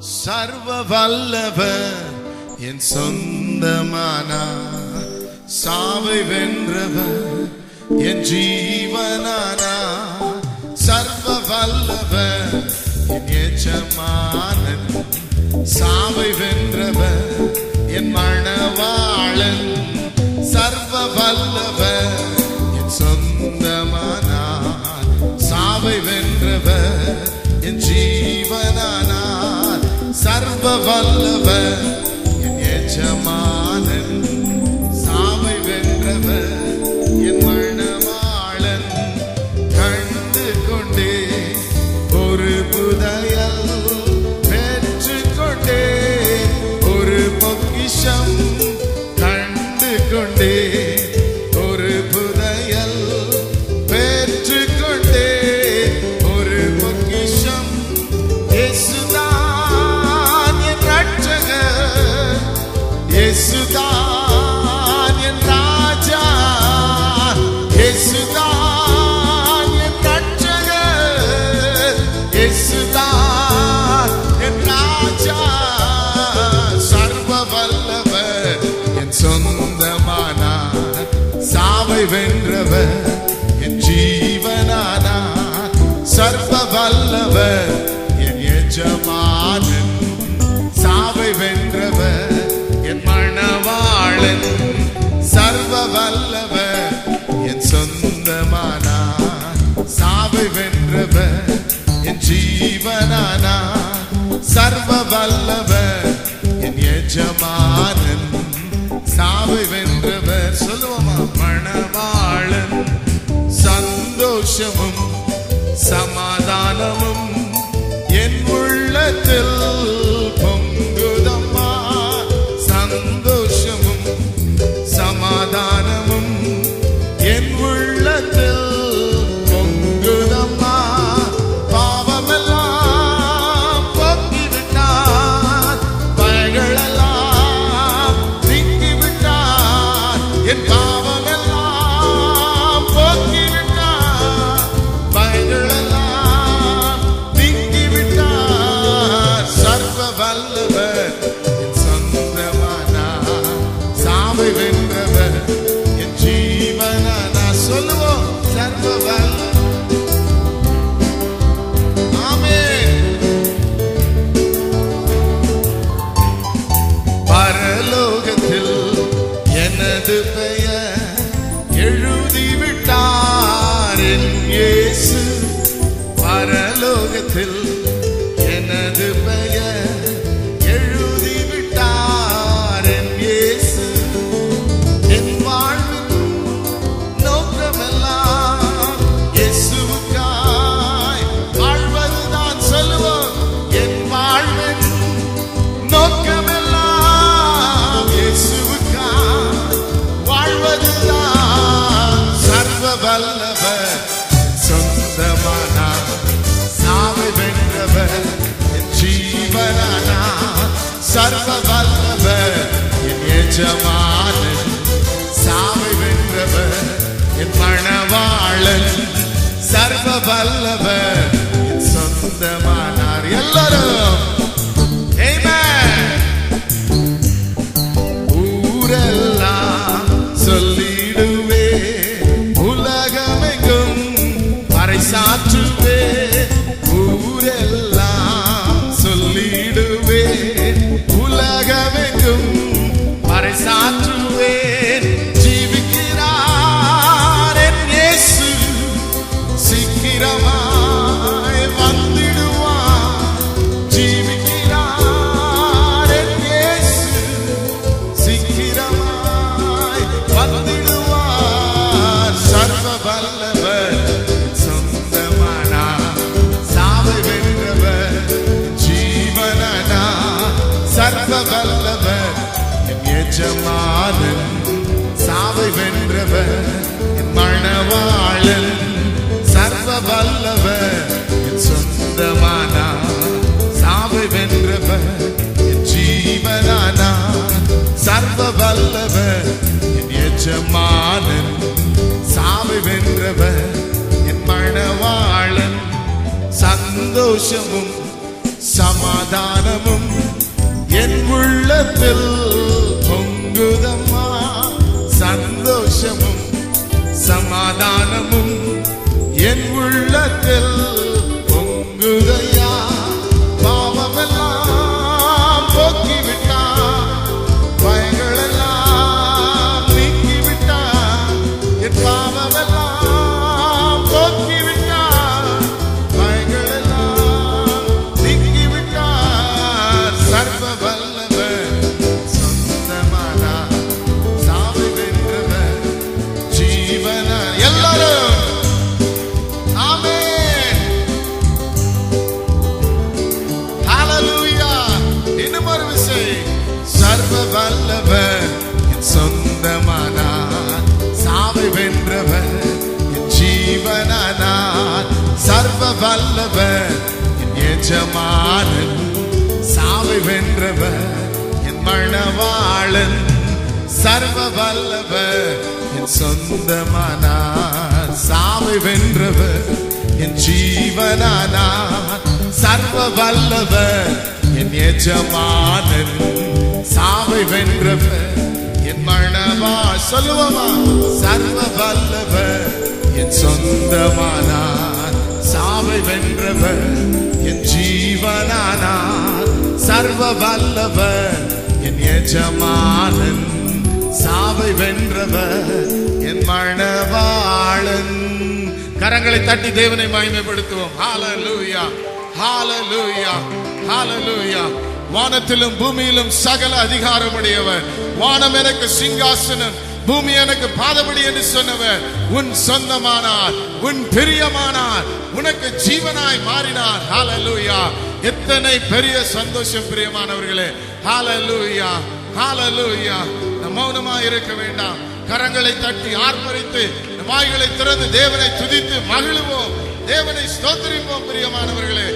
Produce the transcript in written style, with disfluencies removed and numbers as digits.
சர்வ வல்லவர் என் சொந்தமானார், சாவை வென்றவர் என் ஜீவனானார். சர்வ வல்லவர் என் எஜமானன், சாவை வென்றவர் என் மணவாளன். சர்வ வல்லவர் என் சொந்தமானார், சாவை வென்றவர் என் ஜீவனானார். சர்வ வல்லவர் என் எஜமானன், சாவை வென்றவர் என் மணவாளன். கண்டு கொண்டே ஒரு புதையல், பெற்று கொண்டே ஒரு பொக்கிஷம். கண்டு கொண்டே ஒரு புதையல், பெற்று கொண்டே ஒரு பொக்கிஷம். இயேசுதான் என் ரட்சகர், இயேசுதான் என் ராஜா, இயேசுதான் என் ரட்சகர், இயேசுதான் என் ராஜா. சர்வ வல்லவர் என் சொந்தமானார், சாவை வென்றவர் என் ஜீவனானார். சர்வ வல்லவர் என் எஜமானன், சாவை வென்றவர் என் மணவாளன். சர்வ வல்லவர் என் சொந்தமானார், சாவை வென்றவர் என் ஜீவனானார். சர்வ வல்லவர் என் எஜமானன், சாவை வென்றவர். சொல்லுவோமா? மணவாளன். சந்தோஷமும் சமாதானமும் என் உள்ளத்தில் பொங்குதம்மா. சந்தோஷமும் சமாதானமும் என் உள்ளத்தில் பொங்குதம்மா. பாவமெல்லாம் போக்கிவிட்டார், பகைகளெல்லாம் நீக்கிவிட்டார். என் பாவமெல்லாம் போக்கிவிட்டார், பகைகளெல்லாம் நீக்கிவிட்டார். சர்வ வல்லவர் என் சொந்தமானார், சாவை வென்றவர் என் ஜீவனானார். சொல்லுவோம், சர்வ வல்லவர். ஆமென். பரலோகத்தில் எனது பெயர் எழுதிவிட்டார் என் இயேசு. பரலோகத்தில் எனது பெயர் எழுதிவிட்டார் என் இயேசு. என் வாழ்வின் நோக்கமெல்லாம் இயேசுவுக்காய் வாழ்வதுதான். சொல்லுவோம், என் வாழ்வின் நோக்கமெல்லாம் இயேசுவுக்காய் வாழ்வதுதான். சர்வ வல்லவர் சொந்தமானார், சாவை வென்றவர் என் ஜீவனானார். சர்வ வல்லவர் என் எஜமானன், சாவை வென்றவர் என் மணவாளன். சர்வ வல்லவர் என் சொந்தமானார். எல்லாரும் ஆமென். ஊரெல்லாம் சொல்லிடுவே, உலகமெங்கும் பறைசாற்றுவே. ஊரெல்லாம் சொல்லிடுவே, உலகமெங்கும் பறைசாற்றுவேன். ஜீவிக்கிறார் என் இயேசு, சீக்கிரமாய் வந்திடுவார். ஜீவிக்கிறார் என் இயேசு, சீக்கிரமாய் வந்திடுவார். சர்வ வல்லவர் சொந்தமானார், சாவை வென்றவர் ஜீவனானார். சர்வ வல்லவர் என் எஜமானன், சாவை வென்றவர் என் மணவாளன். சர்வ வல்லவர் என் சொந்தமானார், சாவை வென்றவர் என் ஜீவனானார். சர்வ வல்லவர் என் எஜமானன், சாவை வென்றவர் என் மணவாளன். சந்தோஷமும் சமாதானமும் உள்ளத்தில் பொங்குதம்மா சந்தோஷமும் சமாதானமும் என் உள்ளத்தில் பொங்குதையா. பாவமெல்லாம் போக்கிவிட்டார், பயங்களெல்லாம் நீக்கிவிட்டார். என் பாவமெல்லாம் போக்கிவிட்டார், பயங்களெல்லாம் நீக்கிவிட்டார். சர்வ வல்லவர் சொந்தமானார், சாவை வென்றவர் ஜீவன. எல்லாரும் ஆமென், ஹalleluya. இன்னும் ஒரு விசை. சர்வ வல்லவர் என் சொந்தமானார், சாவை வென்றவர் என் ஜீவனானார். சர்வ வல்லவர் என் எஜமானன், சாவை வென்றவர் என் மணவாளன். சர்வ வல்லவர் என் சொந்தமானார், சாவை வென்றவர் என் ஜீவனானார். சர்வ வல்லவர் என் எஜமானன், சாவை வென்றவர் என் மணவாள். சொல்லுவோமா? சர்வ வல்லவர் என் சொந்தமானார், சாவை வென்றவர் என் ஜீவனானார். சர்வ வல்லவர் என் எஜமானன், சாவை வென்றவர் என் மணவாளன். கரங்களை தட்டி தேவனை மகிமைப்படுத்துவோம். ஹalleluya, ஹalleluya, ஹalleluya. வானத்திலும் பூமியிலும் சகல அதிகாரமுடையவர், வானம் எனக்கு சிங்காசனம், பூமி எனக்கு பாதபடி என்று சொன்னவர் உன் சொந்தமானார், உன் பிரியமானார், உனக்கு ஜீவனாய் மாறினார். ஹalleluya. எத்தனை பெரிய சந்தோஷம் பிரியமானவர்களே. ஹalleluya, ஹalleluya. நாம் மௌனமாய் இருக்க வேண்டாம். கரங்களை தட்டி ஆர்ப்பரித்து வாய்களை திறந்து தேவனை துதித்து மகிழுவோம், தேவனை ஸ்தோத்திரிப்போம் பிரியமானவர்களே.